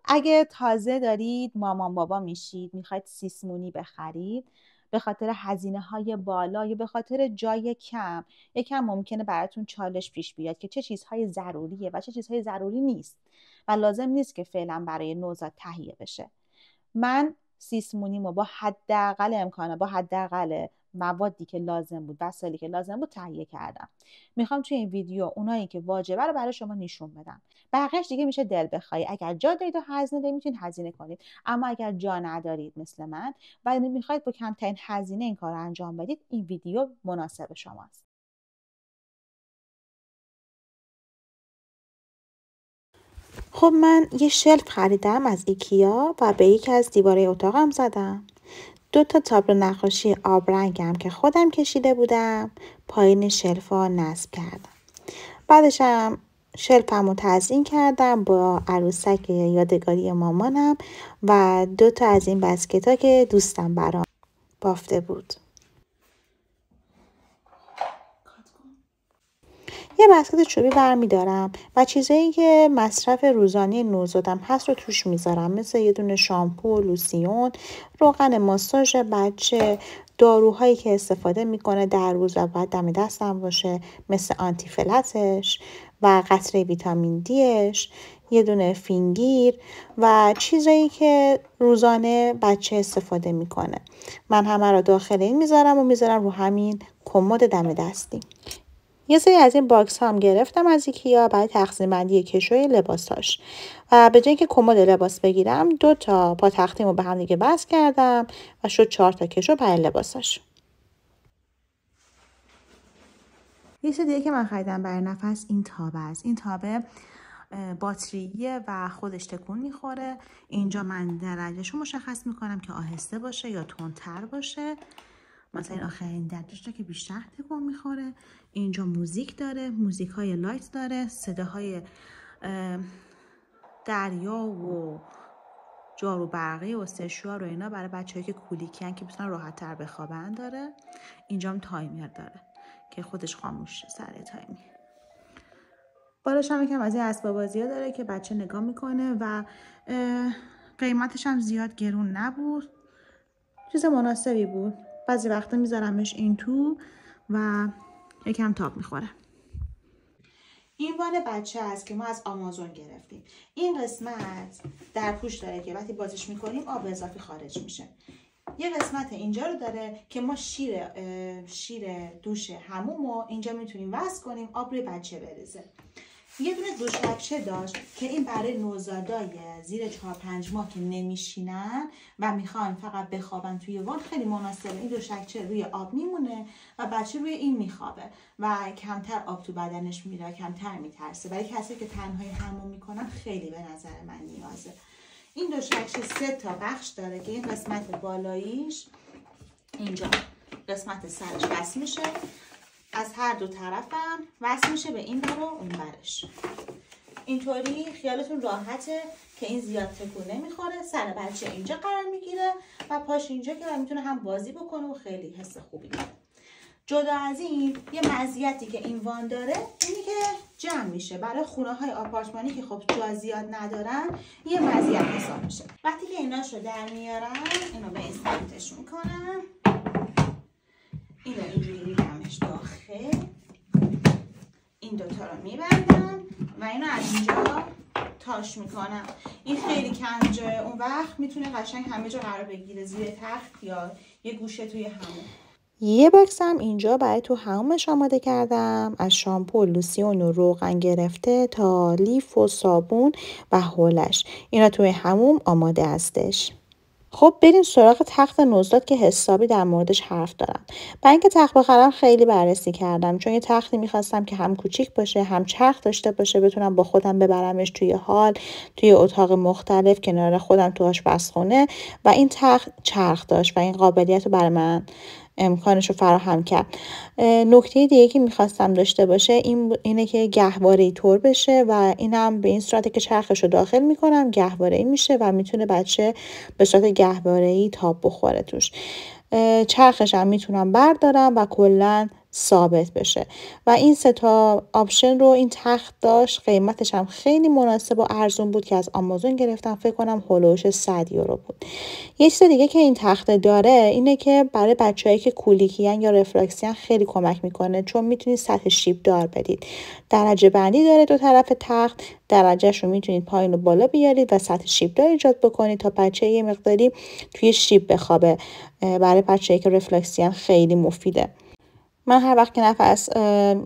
اگه تازه دارید مامان بابا میشید، میخواید سیسمونی بخرید، به خاطر هزینه‌های بالا یا به خاطر جای کم، یکم ممکنه براتون چالش پیش بیاد که چه چیزهای ضروریه و چه چیزهای ضروری نیست و لازم نیست که فعلا برای نوزاد تهیه بشه. من سیسمونیمو با حداقل امکانات، با حداقل موادی که لازم بود، وسایلی که لازم بود تهیه کردم. میخوام توی این ویدیو اونایی که واجبه رو برای شما نشون بدم. بقیه‌اش دیگه میشه دل بخوای. اگر جا دارید و هزینه دارید میتونید هزینه کنید، اما اگر جا ندارید مثل من و میخواید با کمترین هزینه این کار رو انجام بدید، این ویدیو مناسب شماست. خب من یه شلف خریدم از ایکیا و به یکی از دیواره اتاقم زدم. 2 تابلو نقاشی آبرنگم که خودم کشیده بودم پایین شلفا نصب کردم. بعدشم شلفمو تزیین کردم با عروسک یادگاری مامانم و 2 از این بسکت‌ها که دوستم برام بافته بود. یه بسکت چوبی برمیدارم و چیزایی که مصرف روزانه نوزادم هست رو توش میذارم، مثل یه دونه شامپو، لوسیون، روغن ماساژ بچه، داروهایی که استفاده میکنه در روز و باید دم دستم باشه، مثل آنتی فلتش و قطره ویتامین دیش، یه دونه فینگیر و چیزایی که روزانه بچه استفاده میکنه. من همه رو داخل این میذارم و میذارم رو همین کمد دم دستی. یه سری از این باکس هم گرفتم از ایکیا برای تقسیم بندی کشوی لباساش و به جای اینکه کمد لباس بگیرم 2 پا تختیمو به هم دیگه بست کردم و شد 4 کشو برای لباساش. یه چیز دیگه که من خریدم برای نفس این تابه است. این تابه باتریه و خودش تکون میخوره. اینجا من درجهشو مشخص میکنم که آهسته باشه یا تندتر باشه. مثلا این آخرین درجهش که بیشتر تکون میخوره. اینجا موزیک داره، موزیک های لایت داره، صداهای دریا و جارو برقی و سشوار و اینا برای بچه‌هایی که کولیکن که بتونن راحت تر بخوابن داره. اینجا هم تایمر داره که خودش خاموش سر تایمی. بالاش هم یکم از این اسباب بازی‌ها داره که بچه نگاه میکنه و قیمتش هم زیاد گرون نبود، چیز مناسبی بود. بعضی وقتا میذارمش این تو و یکم تاب میخوره. این وان بچه است که ما از آمازون گرفتیم. این قسمت در پوش داره که وقتی بازش میکنیم آب اضافی خارج میشه. یه قسمت اینجا رو داره که ما شیر دوش حمومو اینجا میتونیم وصل کنیم آب روی بچه بریزه. یه دونه دوشکچه داشت که این برای نوزادای زیر 4-5 ماه که نمیشینن و میخوان فقط بخوابن توی وان خیلی مناسبه. این دوشکچه روی آب میمونه و بچه روی این میخوابه و کمتر آب تو بدنش میره، کمتر میترسه. برای کسی که تنهایی حموم میکنن خیلی به نظر من نیازه. این دوشکچه 3 بخش داره که این قسمت بالاییش اینجا قسمت سرش وصل میشه، از هر 2 طرفم وصل میشه به این بر و اون برش. اینطوری خیالتون راحته که این زیاد تکون نمیخوره. سر بچه اینجا قرار میگیره و پاش اینجا که میتونه هم بازی بکنه و خیلی حس خوبی داره. جدا از این یه مزیتی که این وان داره اینی که جمع میشه. برای خونه های آپارتمانی که خب جا زیاد ندارن یه مزیت حساب میشه. وقتی که ایناشو در میارن اینو به این سمتش میکنم، اینو اینجوری میدمش داخل، این 2 رو میبندم و اینو از اینجا تاش میکنم. این خیلی کم جای، اون وقت میتونه قشنگ همه جا قرار بگیره، زیر تخت یا یه گوشه توی حموم. یه باکس هم اینجا برای تو حمومش آماده کردم، از شامپو، لوسیون و روغن گرفته تا لیف و صابون و هولش. اینا توی حموم آماده هستش. خب بریم سراغ تخت نوزاد که حسابی در موردش حرف دارم. برای اینکه تخت بخرم خیلی بررسی کردم، چون یه تختی میخواستم که هم کوچیک باشه هم چرخ داشته باشه، بتونم با خودم ببرمش توی هال، توی اتاق مختلف، کنار خودم تو آشپزخونه. و این تخت چرخ داشت و این قابلیت رو برای من امکانش رو فراهم کرد. نکته دیگه که میخواستم داشته باشه اینه که گهواره‌ای طور بشه و اینم به این صورته که چرخش رو داخل میکنم گهواره‌ای میشه و میتونه بچه به صورت گهواره‌ای تاب بخوره توش. چرخش هم میتونم بردارم و کلا ثابت بشه. و این 3 تا آپشن رو این تخت داشت. قیمتش هم خیلی مناسب و ارزون بود که از آمازون گرفتم. فکر کنم هولوش 100 یورو بود. یه چیز دیگه که این تخته داره اینه که برای بچه‌هایی که کولیکیان یا رفلکسیان خیلی کمک میکنه، چون میتونید سطح شیب دار بدید. درجه بندی داره دو طرف تخت، درجهش رو میتونید پایین و بالا بیارید و سطح شیب دار ایجاد بکنید تا بچه یه مقداری توی شیب بخوابه. برای بچه‌ای که رفلکسیان خیلی مفیده. من هر وقت که نفس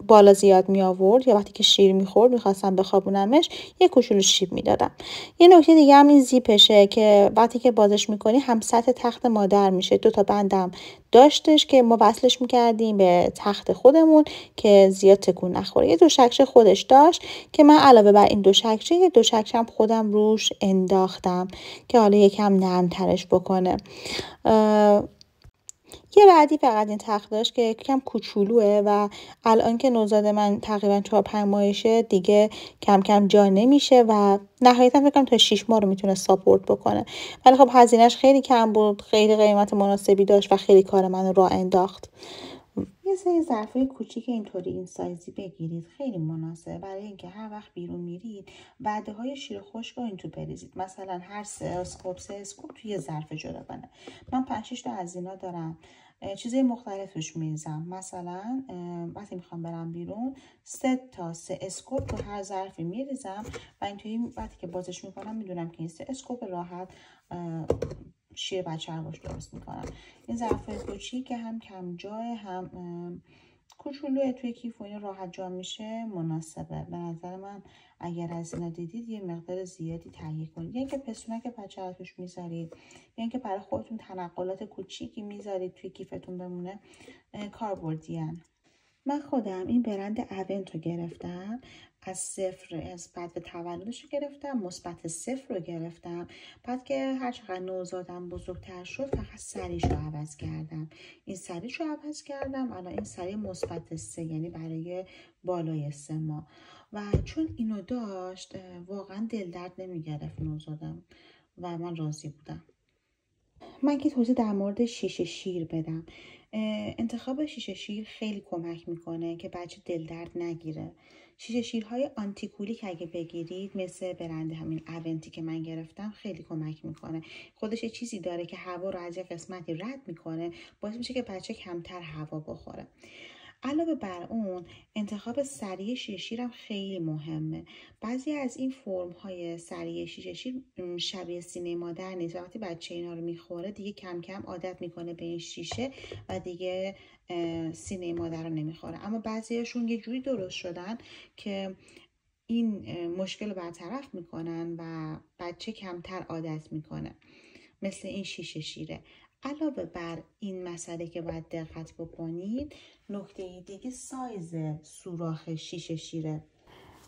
بالا زیاد می آورد یا وقتی که شیر میخورد میخواستم بخوابونمش یه کوچولو شیب میدادم. یه نکته دیگه هم این زیپشه که وقتی که بازش میکنی هم سطح تخت مادر میشه. 2 تا بندم داشتش که ما وصلش میکردیم به تخت خودمون که زیاد تکون نخوره. یه دوشکچه خودش داشت که من علاوه بر این دوشکچه یه دوشکچه هم خودم روش انداختم که حالا یکم نرم ترش بکنه. یه بعدی فقط این تخت داشت که یکم کوچولوه و الان که نوزاد من تقریبا 4-5 ماهشه دیگه کم کم جا نمیشه و نهایتا فکر کنم تا 6 ماه رو میتونه ساپورت بکنه. ولی خب هزینهش خیلی کم بود، خیلی قیمت مناسبی داشت و خیلی کار منو راه انداخت. یه سری ظرفای کوچیک اینطوری این سایزی بگیرید، خیلی مناسبه برای اینکه هر وقت بیرون میرید وعده های شیر خشک رو این تو بریزید. مثلا هر 3 اسکوپ توی ظرف جداگانه. من 5-6 تا از اینا دارم، چیزای مختلفش میریزم. مثلا وقتی میخوام برم بیرون 3 اسکوپ تو هر ظرفی میریزم و اینطوری وقتی که بازش میکنم میدونم که این 3 اسکوپ راحت شیر بچه رو درست میکنم. این ظرفای کوچیک که هم کم جای هم کوچولوه، توی کیف و اینا راحت جا میشه، مناسبه. به نظر من اگر از اینا دیدید یه مقدار زیادی تهیه کنید. یا اینکه پستونک بچه رو توش میذارید، یا اینکه برای خودتون تنقلات کوچیکی میذارید توی کیفتون بمونه، کاربردیان. من خودم این برند اونت رو گرفتم، از 0 از بعد تولدش رو گرفتم، مثبت 0 رو گرفتم. بعد که هر چقدر نوزادم بزرگتر شد فقط سریش رو عوض کردم. این سریش رو عوض کردم، الان این سری مثبت 3، یعنی برای بالای 3 ماه. و چون اینو داشت واقعا دل درد نمی گرفت نوزادم و من راضی بودم. من که توضیح در مورد شیشه شیر بدم. انتخاب شیشه شیر خیلی کمک میکنه که بچه دل درد نگیره. شیشه شیرهای آنتیکولیک اگه بگیرید مثل برند همین اونتی که من گرفتم خیلی کمک میکنه. خودش یه چیزی داره که هوا رو از یه قسمتی رد میکنه، باعث میشه که بچه کمتر هوا بخوره. علاوه بر اون انتخاب سریع شیشه شیر هم خیلی مهمه. بعضی از این فرم های سریع شیشه شیر شبیه سینه مادر نیست. وقتی بچه اینا رو میخوره دیگه کم کم عادت میکنه به این شیشه و دیگه سینه مادر رو نمیخوره. اما بعضیاشون یه جوری درست شدن که این مشکل رو برطرف میکنن و بچه کمتر عادت میکنه، مثل این شیشه شیره. علاوه بر این مسئله که باید دقت بکنید، نکته دیگه سایز سوراخ شیشه شیره.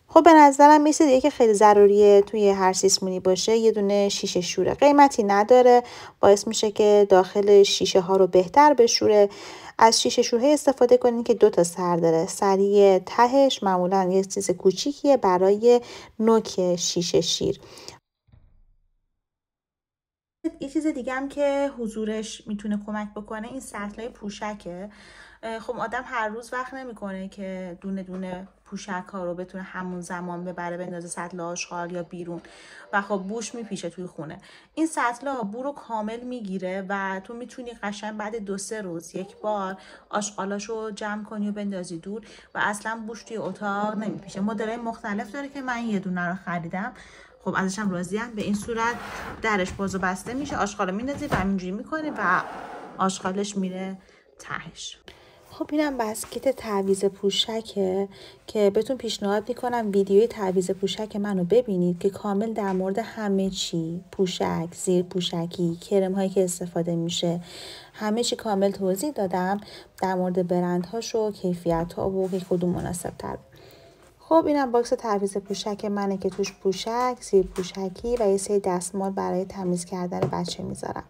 خب به نظرم میشه دیگه که خیلی ضروریه توی هر سیسمونی باشه یه دونه شیشه شوره. قیمتی نداره، باعث میشه که داخل شیشه ها رو بهتر بشوره. از شیشه شوره استفاده کنید که 2 تا سر داره. سری تهش معمولا یه چیز کوچیکیه برای نوک شیشه شیر. یه چیز دیگه هم که حضورش میتونه کمک بکنه این سطلای پوشکه. خب آدم هر روز وقت نمیکنه که دونه دونه پوشک ها رو بتونه همون زمان ببره بندازه سطل آشغال یا بیرون و خب بوش میپیشه توی خونه. این سطلا بو رو کامل میگیره و تو میتونی قشنگ بعد 2-3 روز یک بار آشغالاشو جمع کنی و بندازی دور و اصلا بوش توی اتاق نمیپیشه. مدلای مختلف داره که من یه دونه رو خریدم، خب ازشم راضیم. به این صورت درش باز و بسته میشه، آشغال رو میندازی و همینجوری میکنی و آشغالش میره تهش. خب اینم بسکت تعویض پوشکه که بهتون پیشنهاد میکنم ویدیوی تعویض پوشک منو ببینید که کامل در مورد همه چی، پوشک، زیر پوشکی، کرم هایی که استفاده میشه، همه چی کامل توضیح دادم در مورد برندهاشو، کیفیت ها و که کدوم مناسب تر. خب اینم باکس تعویض پوشک منه که توش پوشک، زیر پوشکی و یه سری دستمال برای تمیز کردن بچه میذارم.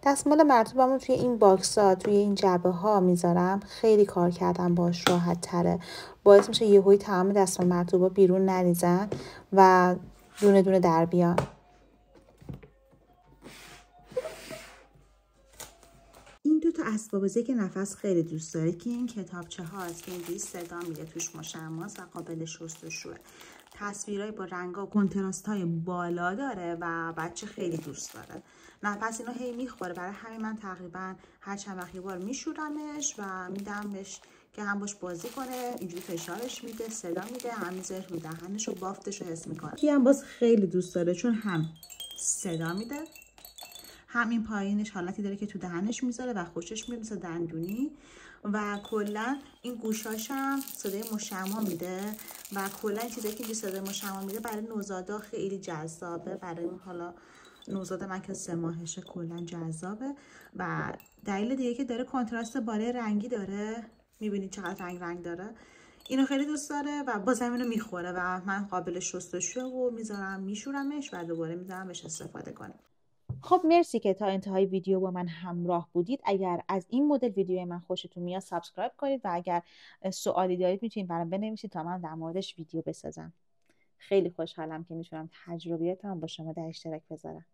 دستمال مرطوبمو توی این باکس ها، توی این جعبه ها میذارم. خیلی کار کردم باش، راحت تره. باعث میشه یهویی تمام دستمال مرطوبا بیرون نریزن و دونه دونه در بیان. این 2 تا اسباب بازی که نفس خیلی دوست داره که این کتابچه هاست که اینجوری صدا میده، توش مشماست و قابل شستشوه. تصویرهای با رنگ و کنتراست های بالا داره و بچه خیلی دوست داره. نفس اینو هی میخوره، برای همین من تقریبا هر چند وقت یه بار میشورمش و میدمش که هم باش بازی کنه. اینجوری فشارش میده، صدا میده، هم میذاره رو دهنش و بافتش رو حس میکنه. کی هم باز خیلی دوست داره چون هم صدا میده، همین پایینش حالتی داره که تو دهنش میذاره و خوشش میاد مثل دندونی و کلا این گوشاش هم صدای مشما میده و کلا این چیزایی که صدای مشما میده برای نوزادا خیلی جذابه. برای حالا نوزاد من که 3 ماهشه کلا جذابه و دلیل دیگه که داره کنتراست بالای رنگی داره، میبینید چقدر رنگ داره. اینو خیلی دوست داره و بازم اینو میخوره و من قابل شستشوه و میذارم میشورمش و دوباره میذارم بهش استفاده کنه. خب مرسی که تا انتهای ویدیو با من همراه بودید. اگر از این مدل ویدیوی من خوشتون میاد سابسکرایب کنید و اگر سوالی دارید میتونید برام بنویسید تا من در موردش ویدیو بسازم. خیلی خوشحالم که میتونم تجربیاتم با شما در اشتراک بذارم.